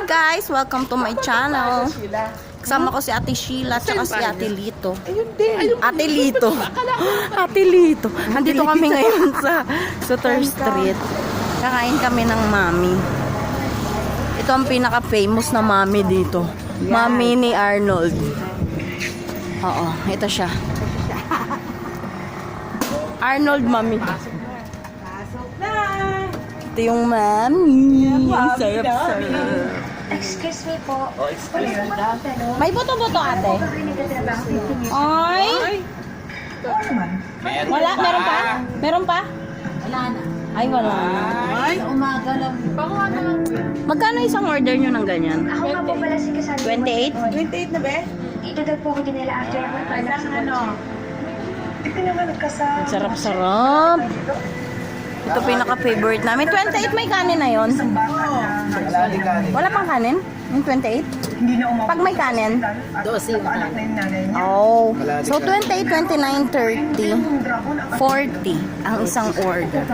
Hi guys! Welcome to my channel. Kasama ko si Ate Sheila at si Ate Lito. Ate Lito. Ate Lito. Nandito kami ngayon sa Sutter Street. Kakain kami ng mami. Ito ang pinaka-famous na mami dito. Mami ni Arnold. Oo, ito siya. Arnold mami. Ito yung mami. Sarap-sarap. Excuse me po. May buto-buto ate. Ay. Wala? Meron pa? Meron pa? Wala na. Ay, wala na. Ay, umaga lang. Panguha na lang. Magkano isang order nyo ng ganyan? Ako nga po pala si Kasal. 28? 28 na ba? Itudag po ko din nila after mo para sa ano. Ito naman nagkasama. Sarap-sarap. Ito pinaka-favorite namin. 28 may kanin na yon. Wala pang kanin? Yung 28? Hindi na umabot. Pag may kanin? 12 yung Anak na yung nanay niya. Oh. So 28, 29, 30, 40 ang isang order.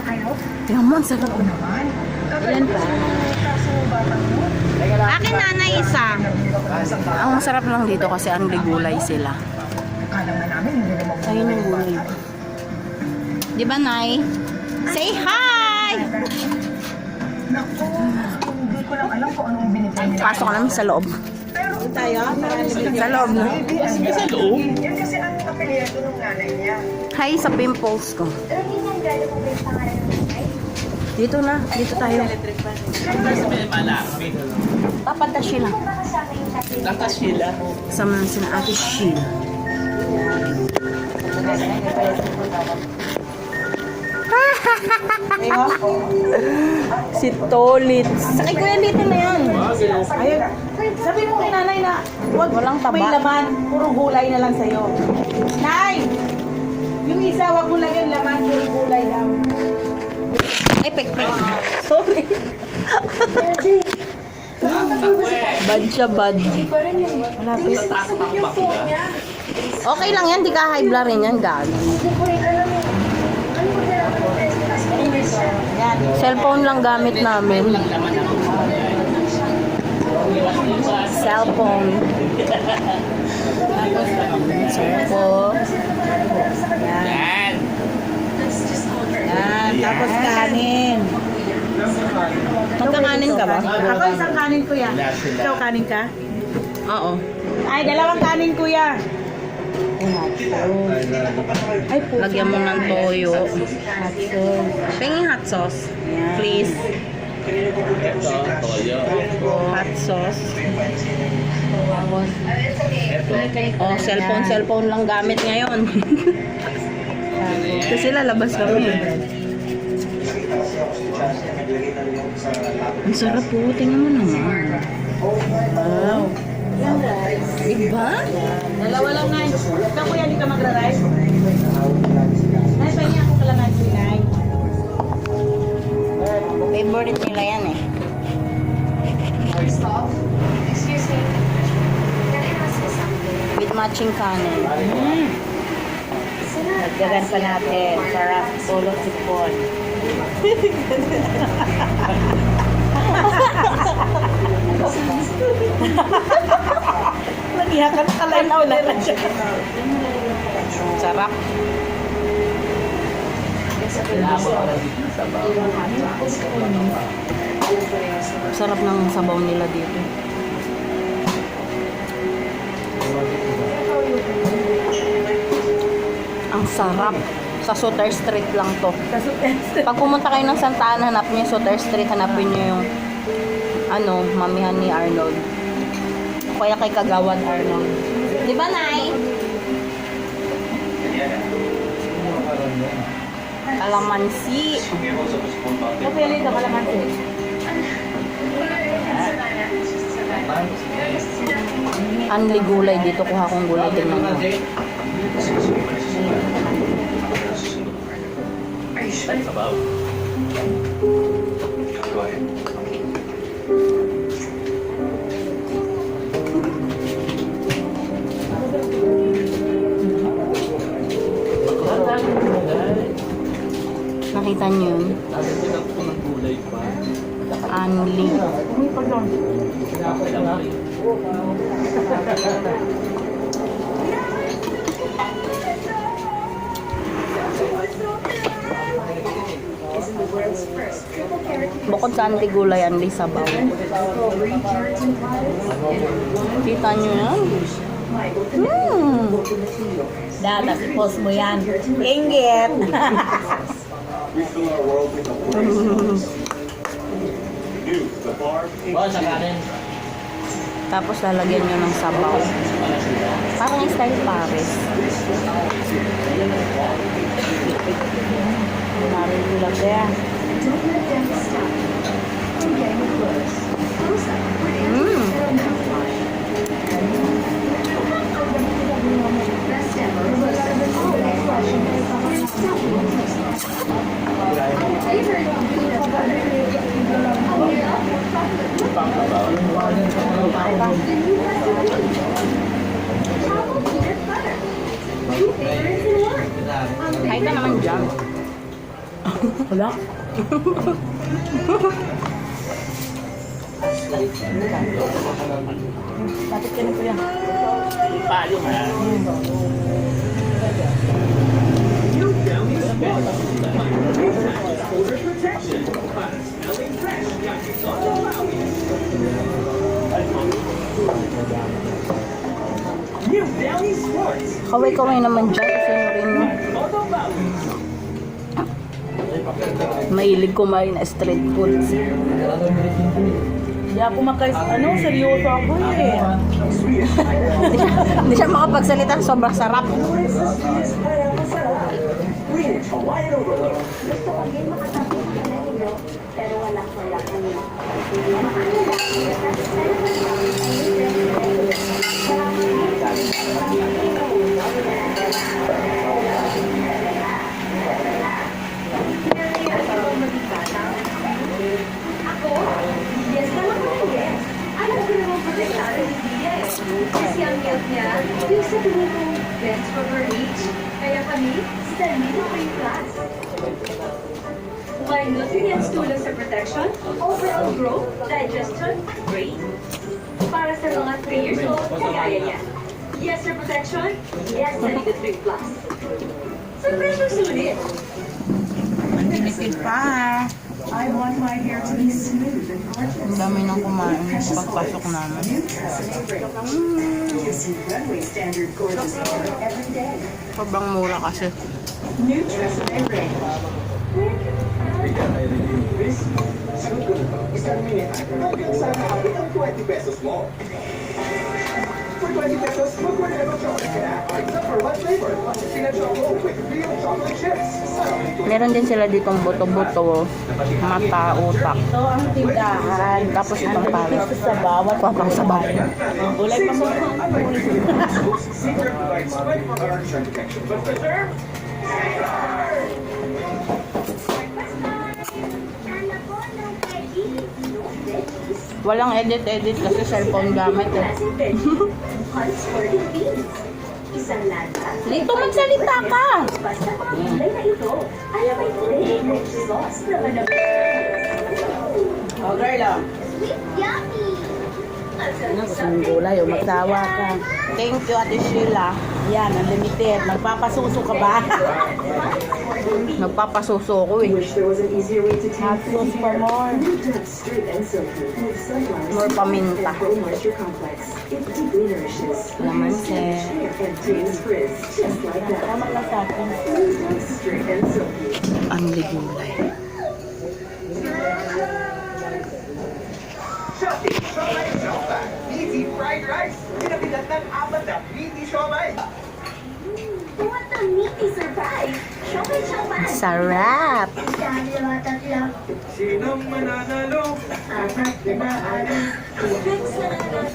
Tingnan mo, ang sarap. Ilan pa? Akin nanay isa. Ang masarap lang dito kasi ang ligulay sila. Kala nga namin, hindi na mabot. Ayun yung gulay. Di ba, Nay? Say hi! Naku, hindi ko lang alam kung anong binigay nila. Pasok namin sa loob. Pero tayo, Sa loob na. sa loob? Yan kasi ang apelyedo ng nanay niya. Hi sa pimples ko. Pero hindi niya gano'n po ba yung pangalan ng nanay? Dito na. Dito tayo. Papada Sheila. Kung baka sa akin yung sabi. Kasama na sila Ate Sheila. Si Tolit. Sakay ko yan dito na yan. Ayun, sabi mo kay nanay na wag Walang taba. may laman, puro gulay na lang sa'yo. Nay! Yung isa, wag mo lang yung laman, puro gulay lang. Ay, pek-pek. Sorry. Bad siya, bad. Malapit. Yung phone niya. Okay lang yan, di ka high blood rin yan, gano'n. Hindi ko rin alam eh. Ano ko na ako Yan. Cellphone lang gamit namin. Cellphone. Cellphone. Yan. Yan. Tapos kanin. Magkakanin ka ba? Ako isang kanin kuya. Ikaw kanin ka? Oo. Ay, dalawang kanin kuya. Ay, puso. Lagyan mo ng toyo. Pengi hot sauce. Please. Hot sauce. Oh, cellphone lang gamit ngayon. Kasi lalabas kami. Ang sarap po. Tingnan mo naman. Wow. Diba? Dalawa lang na. Ikaw kuya, hindi ka magra-rice? Nay, pahingi ako kalaman si Nay. Favorite nila yan eh. Excuse me. Can I ask you something? With matching kanin. Nagdagan pa natin. Sarap. Solo sipon. Nagyakan ka lang na siya. Sarap. Sarap ng sabaw nila dito. Ang sarap. Sa Sutter Street lang to. Pag pumunta kayo ng Santa Ana, hanap niyo yung Sutter Street, hanapin niyo yung mamihan ni Arnold. O kaya kay Kagawad Arnold. Di ba, Nay? Kalamansi. Kasi yan ito, kalamansi. Anli gulay dito. Kuha kong gulay. Tingnan mo. Nakita niyo yun? Manly. Bukod sa antigulay, anli sabaw. Kita nyo yan? Dada, post mo yan. Inggit. We fill our world with the voice. New, the bar. Tapos lalagyan nyo ng sabaw. Parang yung style Paris. Marin nila kaya. Ay ka naman dyan. Wala. Bakit ka na po yan? Kaway-kaway naman dyan kasi rin mahilig kumain na street food. Hindi ako seryoso ako eh. Hindi siya makapagsalita, sobrang sarap. Gusto ko din makatapos na ninyo, pero wala kami. Ako? Yes naman ko yes. Alam ko naman po rin sa hindi yes. Kasi ang guilt niya, yung sabihin ko, best for her age. Kaya kami, standing ako yung class. Why nutrients tulong sa protection, overall growth, digestion, brain. Para sa mga 3 years old, kagaya niya. Yes sa protection, yes sa Nutri Plus. Sa pressure sulit. Mandinikid pa. I want my hair to be smooth and gorgeous. Ang dami nang kumain pagpasok namin. Runway standard gorgeous hair every day. Sobrang mura kasi. New Tresemme Ray. Isang minute, hanggang sana abot ang 20 pesos mo. For 20 pesos, mag-whatever chocolate ka na. Except for one flavor, Pina Choco with real chocolate chips. Meron din sila ditong buto-buto, mata, utak. Ito ang tindahan. Tapos itong pares. Sa bawat Papang sabaw. Ulay pa mo. Secret provides 24-hour sun protection. But for sure, Walang edit-edit kasi cellphone gamit eh. Isang lata. Lito, magsalita ka! Basta mga gulay na ito, alam ay kulay sauce na manapos. Oh, girl, oh. Sweet yummy! Ang gulay, oh. Magsawa ka. Thank you, Ate Sheila. Yan, unlimited. Magpapasuso ka ba? Nagpapasuso ko eh. Hot sauce for more. More paminta. Lamanse. Tama ka sa akin. Ang ligulay. Shopping, Shomai, Shoppa. Easy fried rice. Pinapilat ng 4 na meaty Shomai. What a meaty surprise! Shomai Shomai! Sarap! Dami naman tatlo. Sinong mananalo? 4, 5,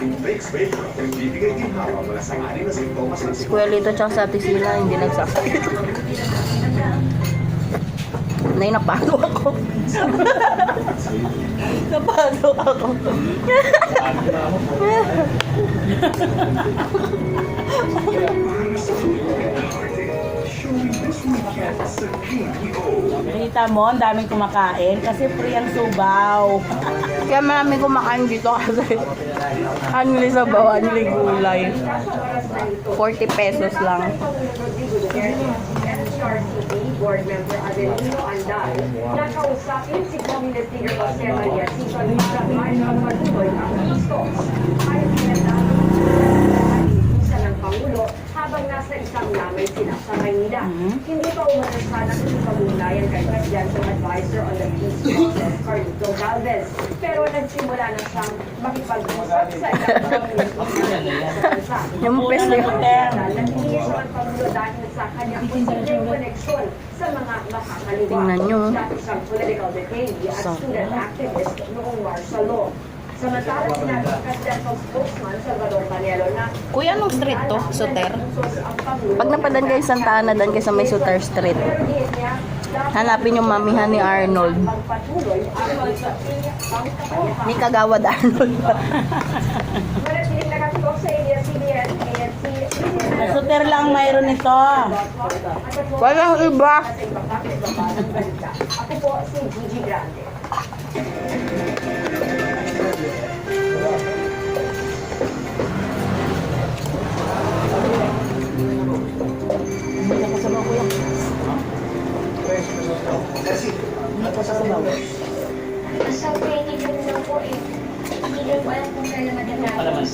6. Fix Vapor. Nagbibigay din hawa mula sa 6 na simptomas ng Squelito tsaka sa Ate Sheila, hindi nagsasakit. Nay, napalo ako. Napalo ako. Showing this weekend sa KPO. Nakita mo, ang daming kumakain kasi free ang subaw. Kaya marami kumakain dito kasi anli sa bawa, anli gulay. 40 pesos lang. NCRCP Board Member Adelino Anday nakausapin si Communist Leader Jose Maria Sison sa may pagpatuloy ang gusto. Ay pinag-aaral ng Pangulo habang nasa isang lamay sila sa Maynila. Hindi pa umasasan ang ipagmulayan kay Presidential Advisor on the Peace Process, Carlito Galvez. Pero nagsimula na siyang makipag-usap sa ilang sa bansa. Yung pesto yung Nag-iis ang Pangulo dahil sa kanyang posibleng koneksyon sa mga makakaliwa. Tingnan nyo. Dati siyang political detainee at student activist noong martial law. Samantala sinabi ng presidential spokesman Salvador Panelo na Kuya, anong street to? Soter? Pag napadan kayo sa Santa Ana, dan kayo sa may Soter Street. Hanapin yung mamihan ni Arnold. Ni Kagawad Arnold. Manatiling nakatutok sa ABS-CBN, ANC, Sa Soter lang mayroon ito. Walang iba. Ako po si Gigi Grande. Sa training ko na po eh. Hindi ko alam kung kailan magagawas.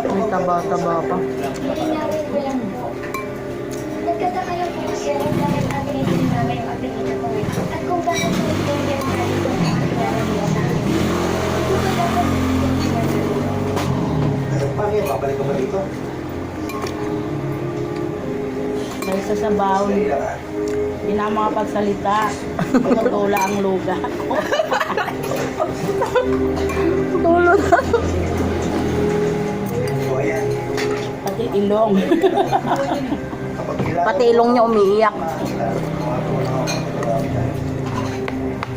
May taba-taba pa. Lilinawin ko lang po. Nagkataka lang po kasi alam namin ang pinili namin yung apelyido ko eh. At kung bakit po ito yung namin ko na makilala niya sa akin. Kung bakit po ito yung Paano yan? Babalik ka ba dito? Dahil sa sabaw, hindi na makapagsalita. Tula ang luga. Tulo na. So, ayan. Pati ilong. Kapag kilala Pati ilong niya umiiyak.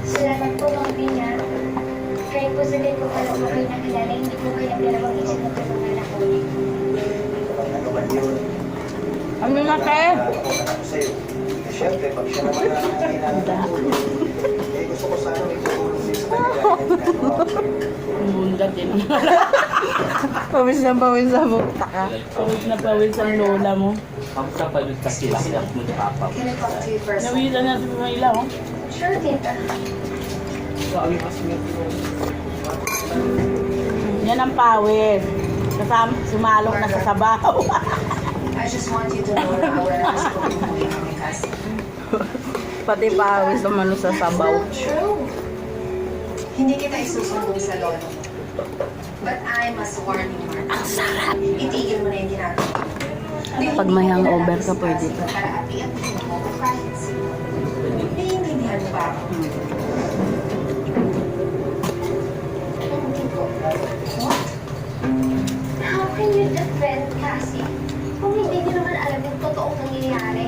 Salamat po mga Pina. Kahit po sa din ko pala po kayo nakilala, hindi po kayo dalawang isip na tulungan ako. kapag nagawa yun, Ano na, te? nakukunan ako sa'yo. Eh, syempre, pag siya naman ang kailangan ng tulong, eh, gusto ko sana may tulong din sa kanya. Mundag din. Pawis na mo. Taka. Pawis na pawis ang lola mo. Magkapalod kasi lang sila mo ni Papa. Can I talk to you first? Nawilan natin sa Manila, oh. Sure, tita. Yan ang pawis. Kasama, sumalok na sa sabaw. I just want you to know na aware ako sa pagmumuhay kami kasi. Pati pawis naman sa sabaw. Not true. Hindi kita isusumbong sa lolo mo. But I must warn you, Mark. Ang sarap! Itigil mo na yung ginagawa. Pag may hangover ka, pwede to. Para api-apihin mo kung kahit sino. Naiintindihan mo ba ako? Hindi po. What? How can you defend Cassie? Kung hindi niyo naman alam yung totoong nangyayari.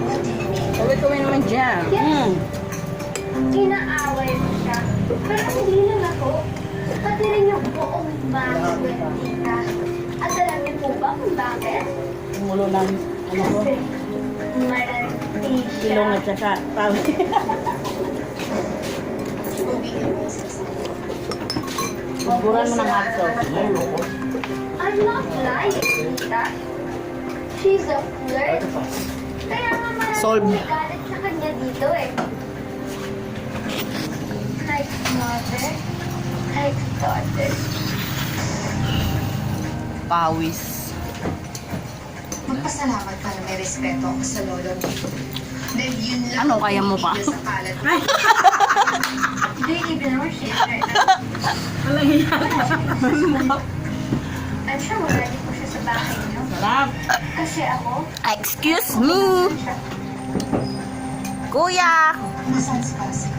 What do you mean? Uwi naman dyan. Yes, inaaway mo siya. Pero hindi lang ako. Pati rin yung buong mga tita. At alam niyo po ba kung bakit? Mulo ng, ano ko, Kasi marami siya. ilong at saka pawis. Tumigil mo yung sinasabi. Buran mo ng hot sauce. I'm not lying, tita. She's a flirt. Kaya nga marami Solve. nagalit sa kanya dito eh. Like mother, like daughter. Pawis. Magpasalamat ka na may respeto ako sa lolo mo. Dahil yun lang Ano kaya mo pa? sa kalat mo. Do you even know where she is right now? I'm sure magalit po siya sa bahay niyo. Sarap. Kasi ako, Excuse me. Kuya. Nasaan si Cassie?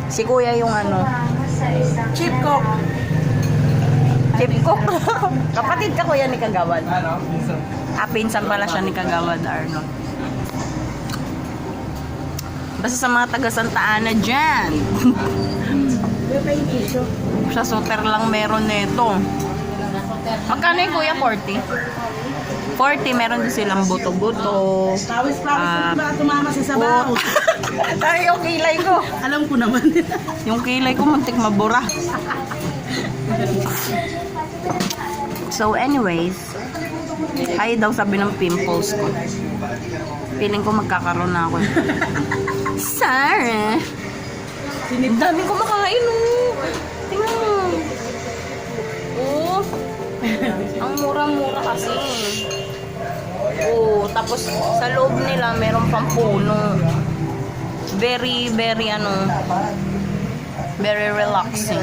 Si kuya yung ano. sumama sa isang Chip cook. Chip cook. Kapatid ka kuya ni Kagawad. Pinsan pala siya ni Kagawad Arnold. Basta sa mga taga Santa Ana dyan. Sa Soter lang meron nito. Magkano yung kuya? 40? 40, meron din silang buto-buto. Pawis-pawis ba tumama sa sabaw? Ay, yung kilay ko. Alam ko naman. Yung kilay ko muntik mabura. So anyways, ay daw sabi ng pimples ko. Feeling ko magkakaroon na ako. Sarah! Ang dami ko makain, oh. Tingnan mo. Oh. Ang mura-mura kasi. Oh, tapos sa loob nila meron pang puno. Very, very very relaxing.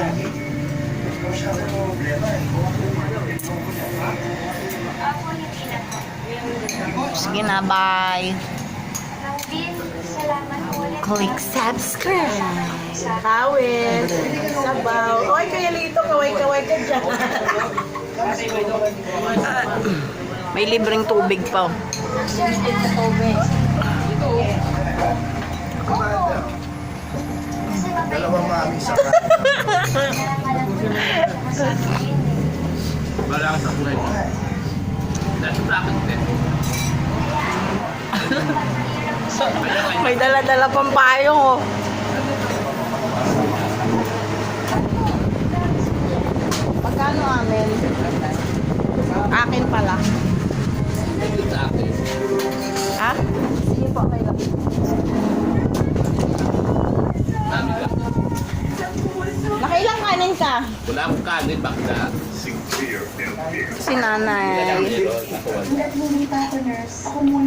Sige na, bye. Nang salamat ulit. Click subscribe. Pawis. Sabaw. Oy, kaya Lito, kaway-kaway ka dyan. May libreng tubig pa. Dalawang mami sa Wala ka sa kulay mo. That's bracket din. May dala-dala pang payong, oh. Magkano amin? Akin pala. Sa akin. Ha? Sige po, may lang. Dami ka. Nakailang kanin ka? Wala akong kanin, bakla. Si nanay.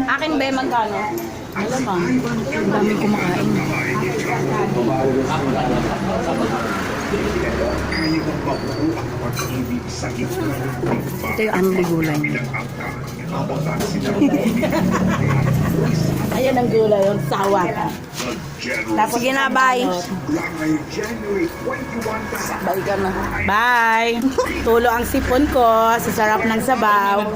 Akin ba magkano? Wala ba? Ang dami kumakain. Ito yung anli gulay niya. Ayan ang gulay, yung sawa. Tapos, sige na, bye. Bye ka na. Bye! Tulo ang sipon ko sa sarap ng sabaw.